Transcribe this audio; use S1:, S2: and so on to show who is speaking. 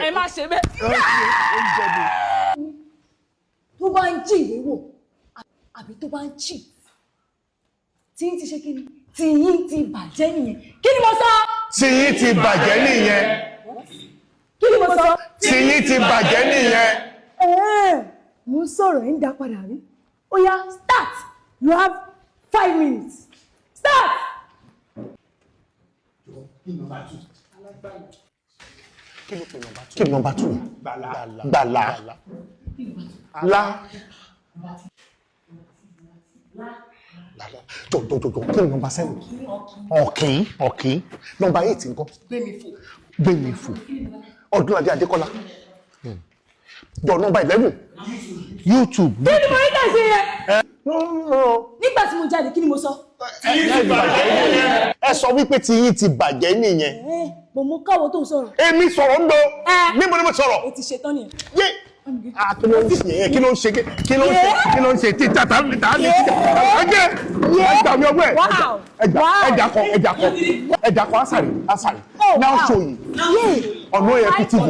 S1: ẹ má ṣe bẹ́ẹ̀.
S2: tó bá ń jí ìwé wò àbí tó bá ń cheat tí yín ti ṣe kí ni tí yín ti bàjẹ́ nìyẹn kí ni mo sọ.
S3: tí yín ti bàjẹ́ nìyẹn.
S2: kí ni mo sọ.
S3: tí yín ti bàjẹ́ nìyẹn.
S2: mo ń sọ̀rọ̀ ẹ̀ ń dá padà rí ó yá start you have 5 minutes start.
S3: kí ni nọ́mbà 2? Gbàlà. La. Jọ̀jọ̀jọ̀ kí ni nọ́mbà 7? Ọ̀kín. Nọ́mbà 8 ńkọ́? Gbémifò. Odunlade Adekola. Jọ nọ́mbà 11. YouTube.
S2: kí ni mo rí tẹ̀sí yẹn. nígbà tí mo jáde kí ni mo sọ.
S3: Ẹ sọ wípé tí yín ti bàjẹ́ nìyẹn.
S2: mo mú káwọ́ tó ń sọ̀rọ̀.
S3: Èmi sọ̀rọ̀ ń gbọ́. Níbo ni mo sọ̀rọ̀?
S2: o ti ṣetán nìyẹn.
S3: Yé! Kí ló ń ṣe tí tàtà ní tàtà ní tí ẹgbẹ́ ẹgbà mi ọgbẹ́ ẹjà kọ àṣàrí now show you ọ̀nà yẹn fi tv.